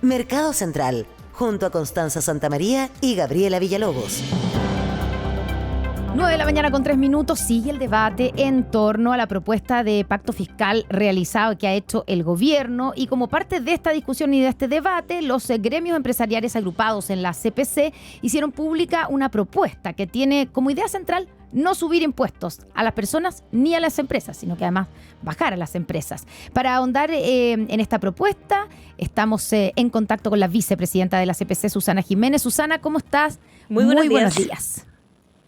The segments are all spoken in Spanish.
Mercado Central, junto a Constanza Santamaría y Gabriela Villalobos. 9:03 a.m. Sigue el debate en torno a la propuesta de pacto fiscal realizado que ha hecho el gobierno, y como parte de esta discusión y de este debate, los gremios empresariales agrupados en la CPC hicieron pública una propuesta que tiene como idea central no subir impuestos a las personas ni a las empresas, sino que además bajar a las empresas. Para ahondar en esta propuesta, estamos en contacto con la vicepresidenta de la CPC, Susana Jiménez. Susana, ¿cómo estás? Muy buenos días.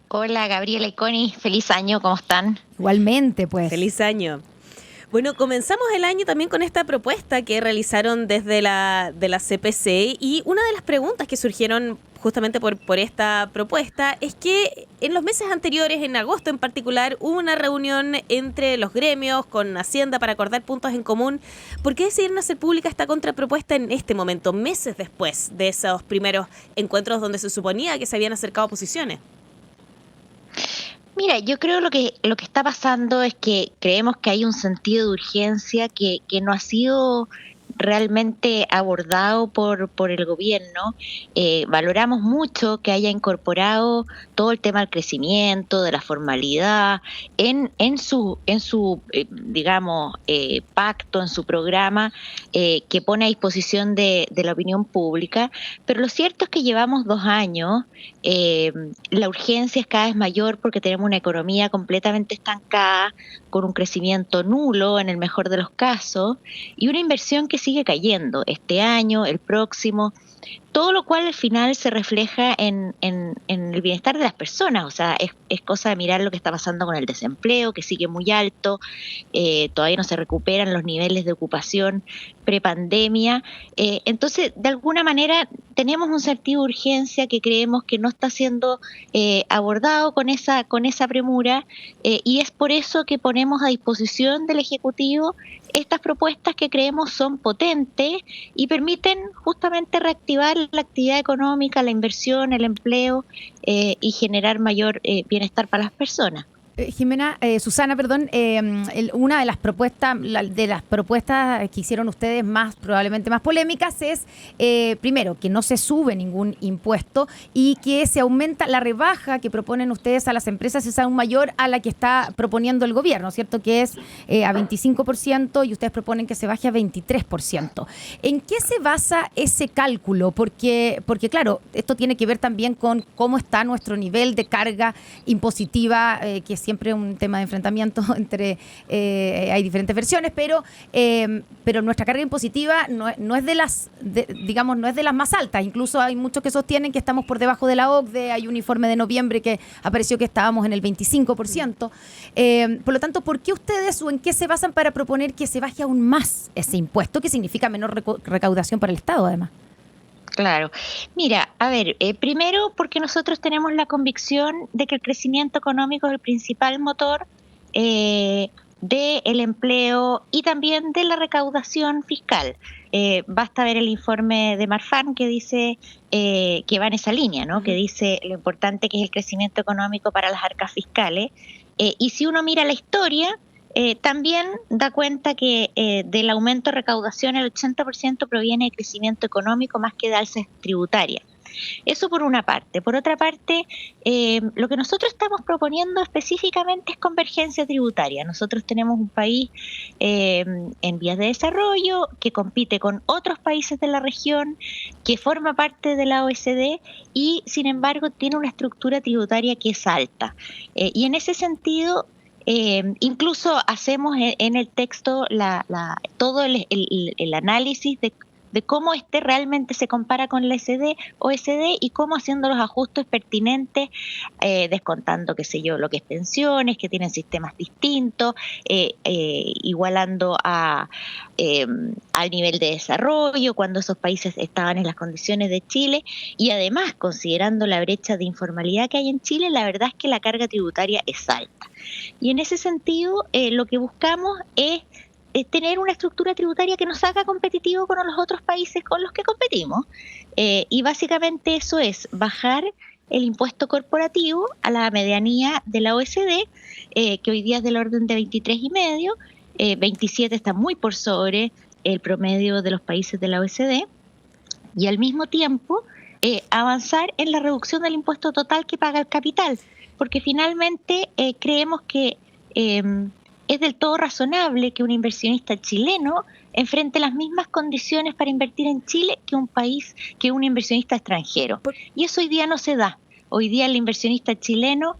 Hola, Gabriela y Connie, feliz año, ¿cómo están? Igualmente, pues. Feliz año. Bueno, comenzamos el año también con esta propuesta que realizaron desde de la CPC, y una de las preguntas que surgieron justamente por esta propuesta es que en los meses anteriores, en agosto en particular, hubo una reunión entre los gremios con Hacienda para acordar puntos en común. ¿Por qué decidieron hacer pública esta contrapropuesta en este momento, meses después de esos primeros encuentros donde se suponía que se habían acercado posiciones? Mira, yo creo lo que está pasando es que creemos que hay un sentido de urgencia que no ha sido realmente abordado por el gobierno. Valoramos mucho que haya incorporado todo el tema del crecimiento, de la formalidad, en su digamos, pacto, en su programa que pone a disposición de la opinión pública. Pero lo cierto es que llevamos 2 años, la urgencia es cada vez mayor porque tenemos una economía completamente estancada, con un crecimiento nulo en el mejor de los casos, y una inversión que sigue cayendo este año, el próximo, todo lo cual al final se refleja en el bienestar de las personas. O sea, es cosa de mirar lo que está pasando con el desempleo, que sigue muy alto, todavía no se recuperan los niveles de ocupación prepandemia. Entonces, de alguna manera, tenemos un sentido de urgencia que creemos que no está siendo abordado con esa premura, y es por eso que ponemos a disposición del Ejecutivo estas propuestas que creemos son potentes y permiten justamente reactivar la actividad económica, la inversión, el empleo, y generar mayor bienestar para las personas. Susana, perdón, una de las propuestas que hicieron ustedes probablemente más polémicas es, primero, que no se sube ningún impuesto y que se aumenta la rebaja que proponen ustedes a las empresas, es aún mayor a la que está proponiendo el gobierno, ¿cierto? Que es a 25%, y ustedes proponen que se baje a 23%. ¿En qué se basa ese cálculo? Porque claro, esto tiene que ver también con cómo está nuestro nivel de carga impositiva, que siempre un tema de enfrentamiento entre hay diferentes versiones, pero nuestra carga impositiva no es de las más altas. Incluso hay muchos que sostienen que estamos por debajo de la OCDE. Hay un informe de noviembre que apareció que estábamos en el 25%. Por lo tanto, ¿por qué ustedes o en qué se basan para proponer que se baje aún más ese impuesto, que significa menor recaudación para el Estado, además? Claro. Mira, a ver, primero porque nosotros tenemos la convicción de que el crecimiento económico es el principal motor del empleo y también de la recaudación fiscal. Basta ver el informe de Marfan que dice que va en esa línea, ¿no? Que dice lo importante que es el crecimiento económico para las arcas fiscales. Y si uno mira la historia, también da cuenta que del aumento de recaudación el 80% proviene de crecimiento económico más que de alzas tributarias. Eso por una parte. Por otra parte, lo que nosotros estamos proponiendo específicamente es convergencia tributaria. Nosotros tenemos un país en vías de desarrollo que compite con otros países de la región, que forma parte de la OECD y, sin embargo, tiene una estructura tributaria que es alta. Y en ese sentido, incluso hacemos en el texto todo el análisis de cómo realmente se compara con la OECD y cómo haciendo los ajustes pertinentes, descontando, qué sé yo, lo que es pensiones, que tienen sistemas distintos, igualando al nivel de desarrollo cuando esos países estaban en las condiciones de Chile, y además considerando la brecha de informalidad que hay en Chile, la verdad es que la carga tributaria es alta. Y en ese sentido, lo que buscamos es tener una estructura tributaria que nos haga competitivo con los otros países con los que competimos. Y básicamente eso es bajar el impuesto corporativo a la medianía de la OECD, que hoy día es del orden de 23,5, 27 está muy por sobre el promedio de los países de la OECD. y al mismo tiempo avanzar en la reducción del impuesto total que paga el capital, porque finalmente creemos que es del todo razonable que un inversionista chileno enfrente las mismas condiciones para invertir en Chile que un inversionista extranjero. Y eso hoy día no se da. Hoy día el inversionista chileno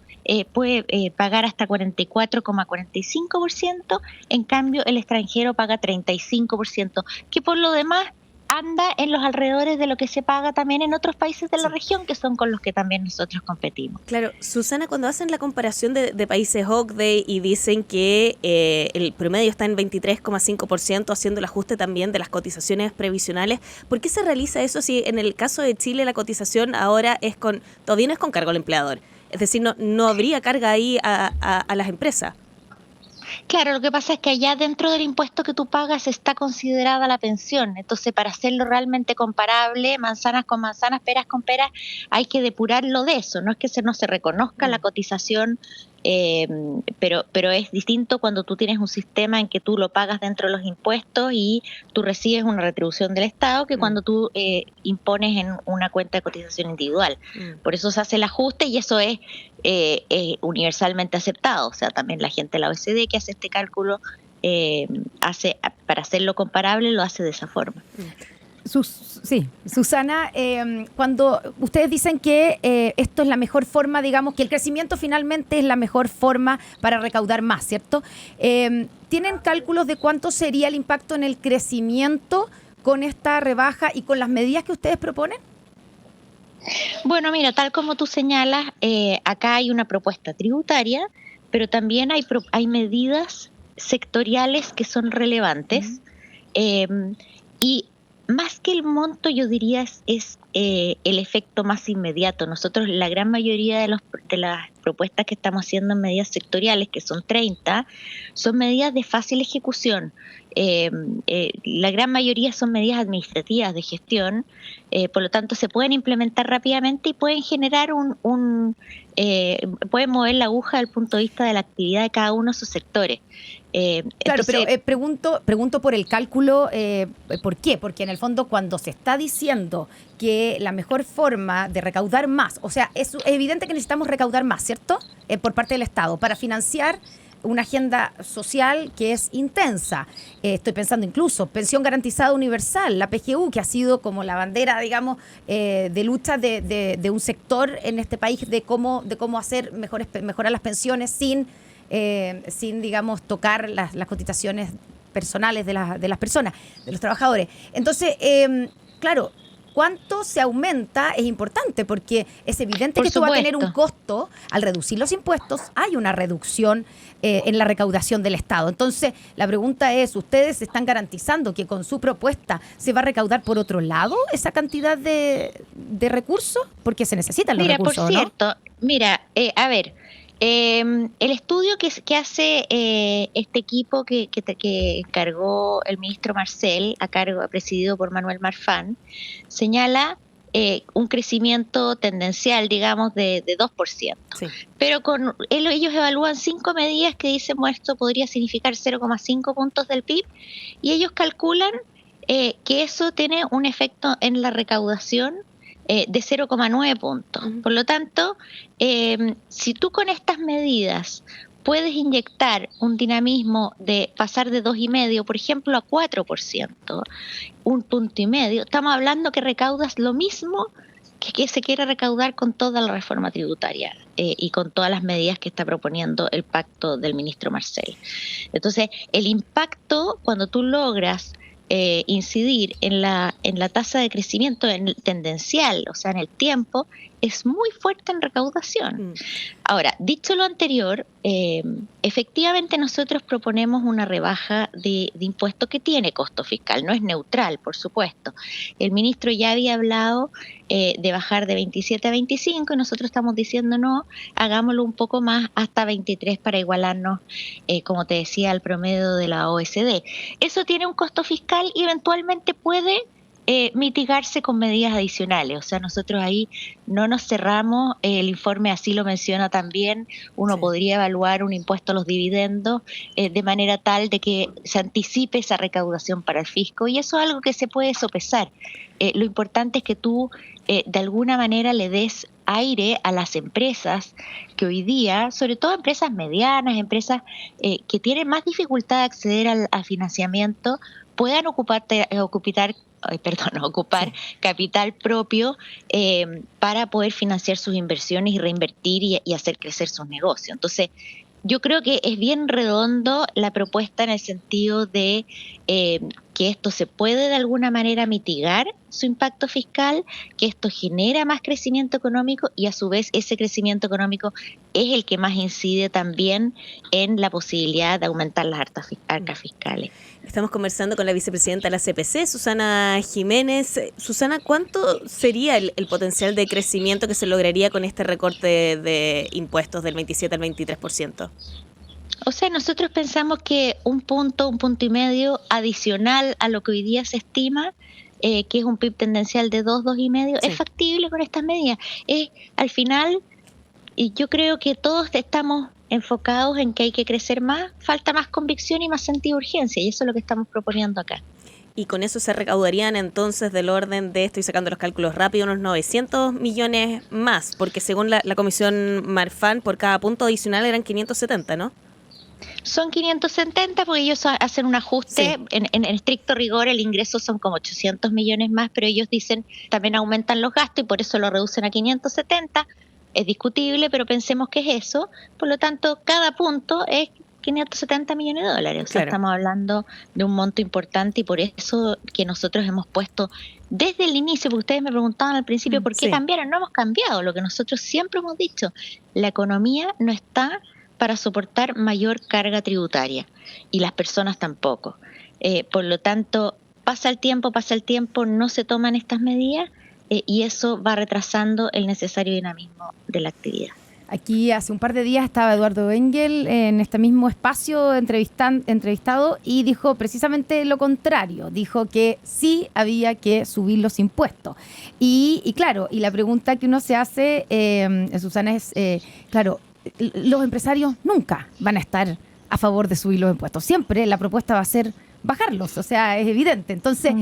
puede pagar hasta 44,45%, en cambio el extranjero paga 35%, que por lo demás anda en los alrededores de lo que se paga también en otros países de la región, que son con los que también nosotros competimos. Claro, Susana, cuando hacen la comparación de países OCDE y dicen que el promedio está en 23,5%, haciendo el ajuste también de las cotizaciones previsionales, ¿por qué se realiza eso si en el caso de Chile la cotización ahora todavía no es con cargo al empleador? Es decir, no habría carga ahí a las empresas. Claro, lo que pasa es que allá dentro del impuesto que tú pagas está considerada la pensión. Entonces, para hacerlo realmente comparable, manzanas con manzanas, peras con peras, hay que depurarlo de eso. No es que no se reconozca la cotización, pero es distinto cuando tú tienes un sistema en que tú lo pagas dentro de los impuestos y tú recibes una retribución del Estado que cuando tú impones en una cuenta de cotización individual. Por eso se hace el ajuste y eso es universalmente aceptado. O sea, también la gente de la OECD que hace este cálculo para hacerlo comparable lo hace de esa forma. Sí, Susana, cuando ustedes dicen que esto es la mejor forma, digamos, que el crecimiento finalmente es la mejor forma para recaudar más, ¿cierto? ¿Tienen cálculos de cuánto sería el impacto en el crecimiento con esta rebaja y con las medidas que ustedes proponen? Bueno, mira, tal como tú señalas, acá hay una propuesta tributaria, pero también hay medidas sectoriales que son relevantes y más que el monto, yo diría es el efecto más inmediato. Nosotros, la gran mayoría de las propuestas que estamos haciendo en medidas sectoriales, que son 30, son medidas de fácil ejecución. La gran mayoría son medidas administrativas de gestión, por lo tanto se pueden implementar rápidamente y pueden generar pueden mover la aguja desde el punto de vista de la actividad de cada uno de sus sectores. Claro, Entonces, pero pregunto por el cálculo, ¿por qué? Porque en el fondo cuando se está diciendo que la mejor forma de recaudar más, o sea, es evidente que necesitamos recaudar más, ¿cierto? Por parte del Estado, para financiar una agenda social que es intensa. Estoy pensando incluso pensión garantizada universal, la PGU, que ha sido como la bandera, digamos, de lucha de un sector en este país de cómo hacer mejorar las pensiones sin digamos, tocar las cotizaciones personales de las personas, de los trabajadores. Entonces, claro, cuánto se aumenta es importante porque es evidente que esto va a tener un costo. Al reducir los impuestos hay una reducción en la recaudación del Estado. Entonces, la pregunta es, ¿ustedes están garantizando que con su propuesta se va a recaudar por otro lado esa cantidad de recursos? Porque se necesitan los recursos, ¿no? Por cierto, a ver, el estudio que hace este equipo que encargó el ministro Marcel, presidido por Manuel Marfán, señala un crecimiento tendencial, digamos, de 2%. Sí. Pero ellos evalúan 5 medidas que dicen, bueno, esto podría significar 0,5 puntos del PIB, y ellos calculan que eso tiene un efecto en la recaudación de 0,9 puntos. Por lo tanto, si tú con estas medidas puedes inyectar un dinamismo de pasar de 2,5%, por ejemplo, a 4%, 1,5 puntos, estamos hablando que recaudas lo mismo que se quiere recaudar con toda la reforma tributaria y con todas las medidas que está proponiendo el pacto del ministro Marcel. Entonces, el impacto, cuando tú logras incidir en la tasa de crecimiento tendencial, o sea, en el tiempo, es muy fuerte en recaudación. Ahora, dicho lo anterior, efectivamente nosotros proponemos una rebaja de impuesto que tiene costo fiscal, no es neutral, por supuesto. El ministro ya había hablado de bajar de 27 a 25 y nosotros estamos diciendo no, hagámoslo un poco más hasta 23 para igualarnos, como te decía, al promedio de la OECD. Eso tiene un costo fiscal y eventualmente puede mitigarse con medidas adicionales. O sea, nosotros ahí no nos cerramos, el informe así lo menciona también, uno Sí. podría evaluar un impuesto a los dividendos de manera tal de que se anticipe esa recaudación para el fisco, y eso es algo que se puede sopesar. Lo importante es que tú de alguna manera le des aire a las empresas que hoy día, sobre todo empresas medianas, empresas que tienen más dificultad de acceder al financiamiento, puedan ocupar capital propio para poder financiar sus inversiones y reinvertir y hacer crecer sus negocios. Entonces, yo creo que es bien redondo la propuesta en el sentido de que esto se puede de alguna manera mitigar su impacto fiscal, que esto genera más crecimiento económico y a su vez ese crecimiento económico es el que más incide también en la posibilidad de aumentar las arcas fiscales. Estamos conversando con la vicepresidenta de la CPC, Susana Jiménez. Susana, ¿cuánto sería el potencial de crecimiento que se lograría con este recorte de impuestos del 27 al 23%? O sea, nosotros pensamos que un punto y medio adicional a lo que hoy día se estima, que es un PIB tendencial de 2,5, Sí. es factible con estas medidas. Al final, y yo creo que todos estamos enfocados en que hay que crecer más, falta más convicción y más sentido de urgencia, y eso es lo que estamos proponiendo acá. Y con eso se recaudarían entonces del orden de, estoy sacando los cálculos rápido, unos 900 millones más, porque según la Comisión Marfan, por cada punto adicional eran 570, ¿no? Son 570 porque ellos hacen un ajuste, Sí. en estricto rigor el ingreso son como 800 millones más, pero ellos dicen también aumentan los gastos y por eso lo reducen a 570, es discutible, pero pensemos que es eso, por lo tanto cada punto es 570 millones de dólares, o sea, Claro. estamos hablando de un monto importante y por eso que nosotros hemos puesto desde el inicio, porque ustedes me preguntaban al principio por qué Sí. cambiaron, no hemos cambiado, lo que nosotros siempre hemos dicho, la economía no está para soportar mayor carga tributaria y las personas tampoco. Por lo tanto, pasa el tiempo, no se toman estas medidas y eso va retrasando el necesario dinamismo de la actividad. Aquí hace un par de días estaba Eduardo Engel en este mismo espacio entrevistado y dijo precisamente lo contrario. Dijo que sí había que subir los impuestos. Y claro, y la pregunta que uno se hace, Susana, es, claro, los empresarios nunca van a estar a favor de subir los impuestos. Siempre la propuesta va a ser bajarlos, o sea, es evidente. Entonces,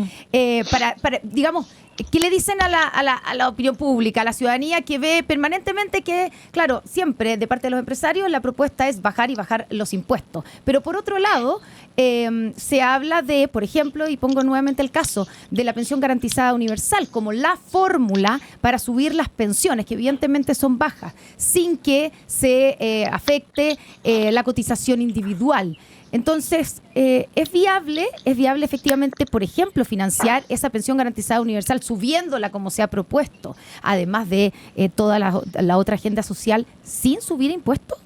para digamos, ¿qué le dicen a la opinión pública, a la ciudadanía que ve permanentemente que, claro, siempre de parte de los empresarios la propuesta es bajar y bajar los impuestos? Pero por otro lado, se habla de, por ejemplo, y pongo nuevamente el caso de la pensión garantizada universal como la fórmula para subir las pensiones, que evidentemente son bajas, sin que se afecte la cotización individual. Entonces, ¿es viable efectivamente, por ejemplo, financiar esa pensión garantizada universal subiéndola como se ha propuesto, además de toda la otra agenda social, sin subir impuestos?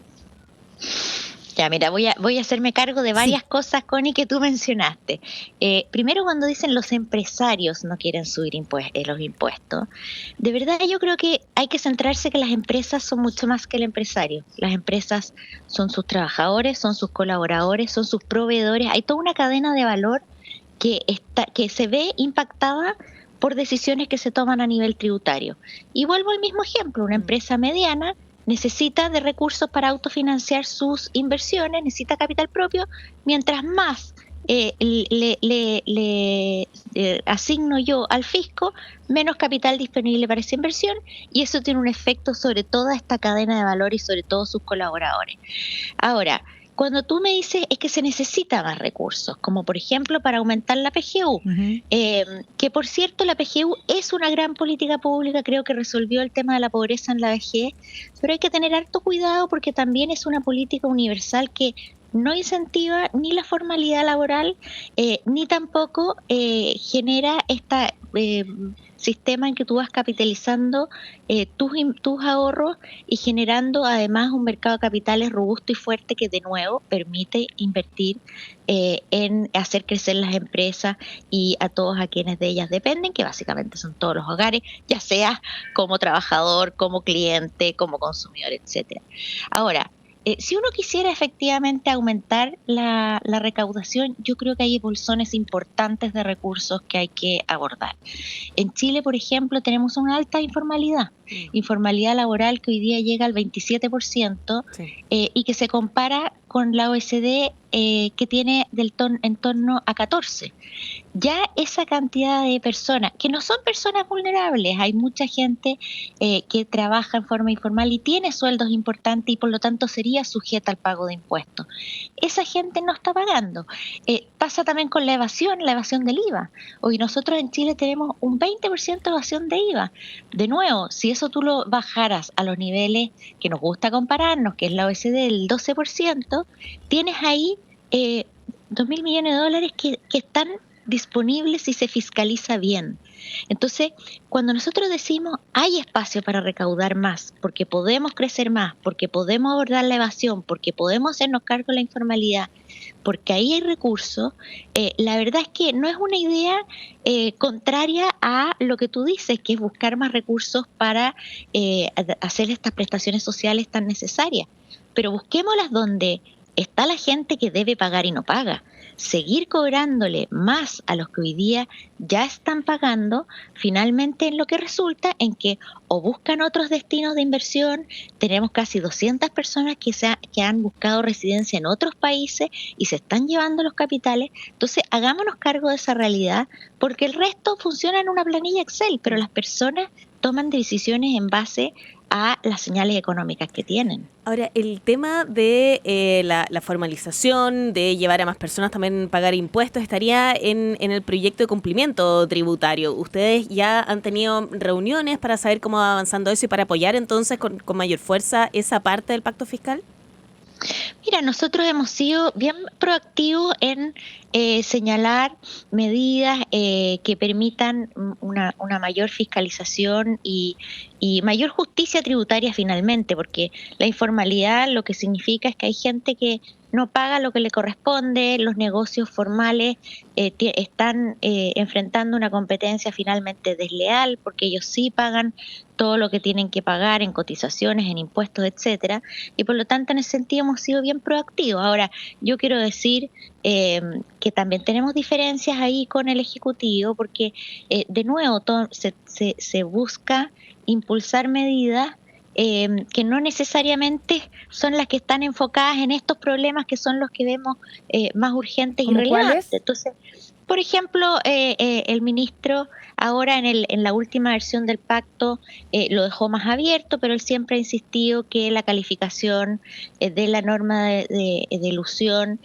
Ya, mira, voy a hacerme cargo de varias cosas, Connie, que tú mencionaste. Primero, cuando dicen los empresarios no quieren subir los impuestos, de verdad yo creo que hay que centrarse que las empresas son mucho más que el empresario. Las empresas son sus trabajadores, son sus colaboradores, son sus proveedores. Hay toda una cadena de valor que se ve impactada por decisiones que se toman a nivel tributario. Y vuelvo al mismo ejemplo, una empresa mediana necesita de recursos para autofinanciar sus inversiones, necesita capital propio, mientras más le asigno yo al fisco, menos capital disponible para esa inversión, y eso tiene un efecto sobre toda esta cadena de valor y sobre todos sus colaboradores. Ahora, cuando tú me dices es que se necesita más recursos, como por ejemplo para aumentar la PGU, que por cierto la PGU es una gran política pública, creo que resolvió el tema de la pobreza en la vejez, pero hay que tener harto cuidado porque también es una política universal que no incentiva ni la formalidad laboral, ni tampoco genera esta sistema en que tú vas capitalizando tus ahorros y generando además un mercado de capitales robusto y fuerte que de nuevo permite invertir en hacer crecer las empresas y a todos a quienes de ellas dependen, que básicamente son todos los hogares, ya sea como trabajador, como cliente, como consumidor, etcétera. Ahora, si uno quisiera efectivamente aumentar la recaudación, yo creo que hay bolsones importantes de recursos que hay que abordar. En Chile, por ejemplo, tenemos una alta informalidad laboral que hoy día llega al 27%, Sí. Y que se compara con la OECD, que tiene en torno a 14. Ya esa cantidad de personas, que no son personas vulnerables, hay mucha gente que trabaja en forma informal y tiene sueldos importantes y por lo tanto sería sujeta al pago de impuestos. Esa gente no está pagando. Pasa también con la evasión del IVA. Hoy nosotros en Chile tenemos un 20% de evasión de IVA. De nuevo, si eso tú lo bajaras a los niveles que nos gusta compararnos, que es la OECD del 12%, tienes ahí $2.000 millones que están disponibles si se fiscaliza bien. Entonces, cuando nosotros decimos hay espacio para recaudar más, porque podemos crecer más, porque podemos abordar la evasión, porque podemos hacernos cargo de la informalidad, porque ahí hay recursos, la verdad es que no es una idea contraria a lo que tú dices, que es buscar más recursos para hacer estas prestaciones sociales tan necesarias. Pero busquémoslas donde está la gente que debe pagar y no paga. Seguir cobrándole más a los que hoy día ya están pagando, finalmente en lo que resulta en que o buscan otros destinos de inversión, tenemos casi 200 personas que han buscado residencia en otros países y se están llevando los capitales. Entonces, hagámonos cargo de esa realidad, porque el resto funciona en una planilla Excel, pero las personas toman decisiones en base a las señales económicas que tienen. Ahora, el tema de la formalización, de llevar a más personas también pagar impuestos, estaría en el proyecto de cumplimiento tributario. ¿Ustedes ya han tenido reuniones para saber cómo va avanzando eso y para apoyar entonces con mayor fuerza esa parte del pacto fiscal? Mira, nosotros hemos sido bien proactivos en señalar medidas que permitan una mayor fiscalización y mayor justicia tributaria finalmente, porque la informalidad lo que significa es que hay gente que no paga lo que le corresponde, los negocios formales están enfrentando una competencia finalmente desleal, porque ellos sí pagan todo lo que tienen que pagar en cotizaciones, en impuestos, etcétera, y por lo tanto en ese sentido hemos sido bien proactivos. Ahora, yo quiero decir que también tenemos diferencias ahí con el Ejecutivo, porque de nuevo se busca impulsar medidas que no necesariamente son las que están enfocadas en estos problemas que son los que vemos más urgentes y ¿Cómo relevantes. cuáles? Entonces, por ejemplo, el ministro ahora en la última versión del pacto lo dejó más abierto, pero él siempre ha insistido que la calificación de la norma de elusión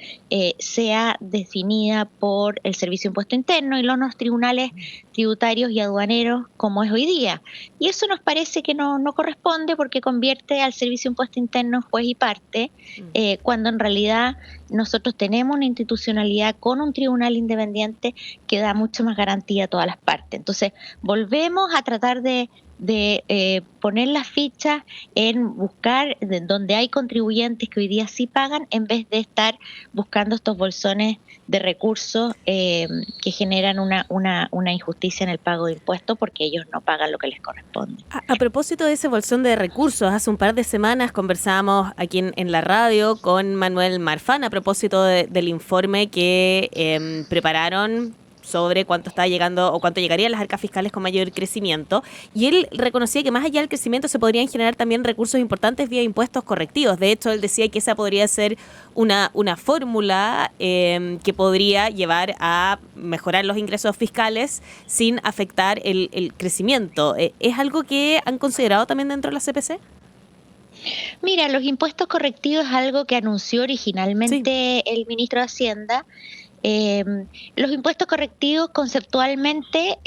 sea definida por el Servicio de Impuesto Interno y los tribunales tributarios y aduaneros como es hoy día. Y eso nos parece que no corresponde, porque convierte al Servicio de Impuesto Interno en juez y parte, cuando en realidad nosotros tenemos una institucionalidad con un tribunal independiente que da mucho más garantía a todas las partes. Entonces, volvemos a tratar de poner las fichas en buscar donde hay contribuyentes que hoy día sí pagan, en vez de estar buscando estos bolsones de recursos que generan una injusticia en el pago de impuestos, porque ellos no pagan lo que les corresponde. A propósito de ese bolsón de recursos, hace un par de semanas conversábamos aquí en la radio con Manuel Marfán a propósito del informe que prepararon sobre cuánto está llegando o cuánto llegarían las arcas fiscales con mayor crecimiento, y él reconocía que más allá del crecimiento se podrían generar también recursos importantes vía impuestos correctivos. De hecho, él decía que esa podría ser una fórmula que podría llevar a mejorar los ingresos fiscales sin afectar el crecimiento. ¿Es algo que han considerado también dentro de la CPC? Mira, los impuestos correctivos es algo que anunció originalmente el ministro de Hacienda. Los impuestos correctivos conceptualmente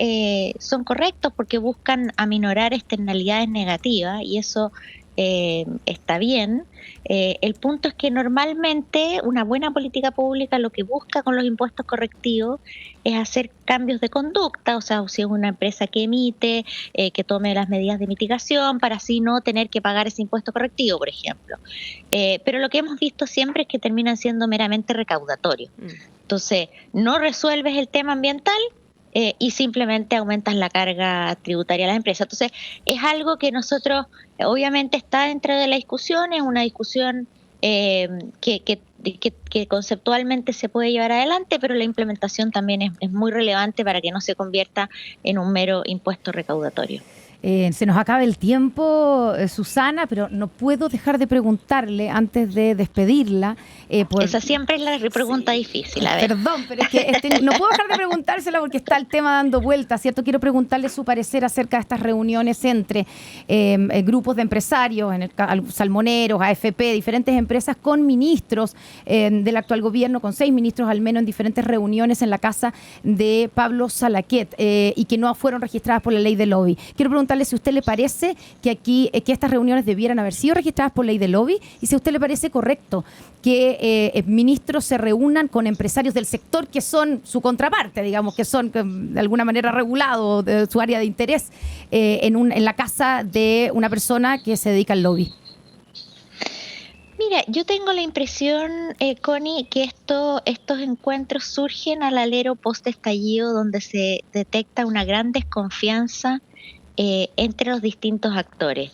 son correctos porque buscan aminorar externalidades negativas, y eso está bien. El punto es que normalmente una buena política pública lo que busca con los impuestos correctivos es hacer cambios de conducta, o sea, si es una empresa que emite, que tome las medidas de mitigación para así no tener que pagar ese impuesto correctivo, por ejemplo. Pero lo que hemos visto siempre es que terminan siendo meramente recaudatorios. Entonces, no resuelves el tema ambiental y simplemente aumentas la carga tributaria a las empresas. Entonces, es algo que nosotros, obviamente está dentro de la discusión, es una discusión que conceptualmente se puede llevar adelante, pero la implementación también es muy relevante para que no se convierta en un mero impuesto recaudatorio. Se nos acaba el tiempo, Susana, pero no puedo dejar de preguntarle antes de despedirla. Esa siempre es la pregunta difícil. A ver. Perdón, pero es que no puedo dejar de preguntársela porque está el tema dando vueltas, ¿cierto? Quiero preguntarle su parecer acerca de estas reuniones entre grupos de empresarios, salmoneros, AFP, diferentes empresas, con ministros del actual gobierno, con 6 ministros al menos en diferentes reuniones en la casa de Pablo Salaquet y que no fueron registradas por la ley de lobby. Quiero preguntarle si a usted le parece que que estas reuniones debieran haber sido registradas por ley de lobby y si a usted le parece correcto que ministros se reúnan con empresarios del sector que son su contraparte, digamos, que son de alguna manera regulados de su área de interés en la casa de una persona que se dedica al lobby. Mira, yo tengo la impresión, Connie, que estos encuentros surgen al alero post-estallido, donde se detecta una gran desconfianza entre los distintos actores.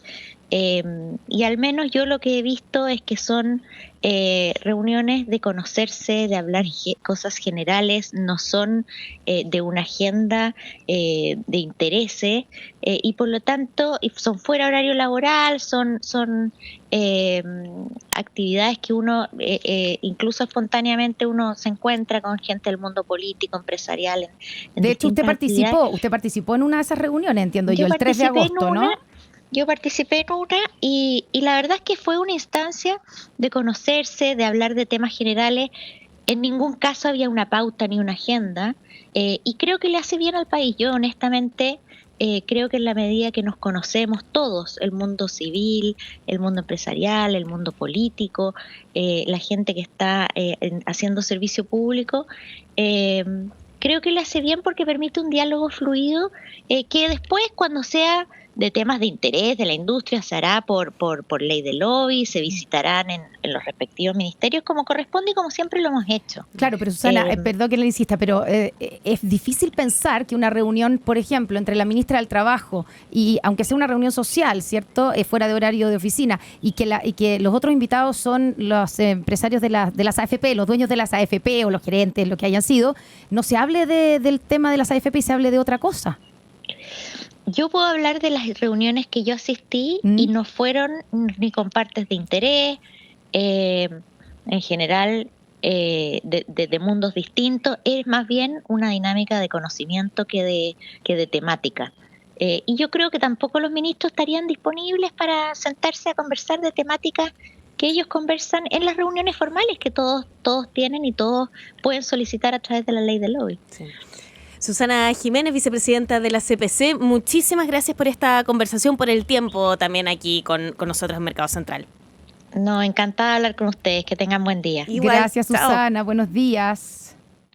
Y al menos yo lo que he visto es que son reuniones de conocerse, de hablar cosas generales, no son de una agenda de intereses y por lo tanto son fuera horario laboral, son actividades que uno incluso espontáneamente uno se encuentra con gente del mundo político, empresarial. De hecho, usted participó en una de esas reuniones, entiendo yo, el 3 de agosto, ¿no? Yo participé en una y la verdad es que fue una instancia de conocerse, de hablar de temas generales. En ningún caso había una pauta ni una agenda y creo que le hace bien al país. Yo honestamente creo que en la medida que nos conocemos todos, el mundo civil, el mundo empresarial, el mundo político, la gente que está haciendo servicio público, creo que le hace bien porque permite un diálogo fluido que después cuando sea de temas de interés de la industria se hará por ley de lobby, se visitarán en los respectivos ministerios como corresponde y como siempre lo hemos hecho. Claro, pero Susana, perdón que le insista, pero es difícil pensar que una reunión, por ejemplo, entre la ministra del Trabajo y, aunque sea una reunión social, ¿cierto?, fuera de horario de oficina, y que los otros invitados son los empresarios de las AFP, los dueños de las AFP o los gerentes, lo que hayan sido, no se hable del tema de las AFP y se hable de otra cosa. Yo puedo hablar de las reuniones que yo asistí y no fueron ni con partes de interés, en general de mundos distintos, es más bien una dinámica de conocimiento que de temática. Y yo creo que tampoco los ministros estarían disponibles para sentarse a conversar de temáticas que ellos conversan en las reuniones formales que todos tienen y todos pueden solicitar a través de la ley del lobby. Sí. Susana Jiménez, vicepresidenta de la CPC, muchísimas gracias por esta conversación, por el tiempo también aquí con nosotros en Mercado Central. No, encantada de hablar con ustedes, que tengan buen día. Igual, gracias, Susana, buenos días.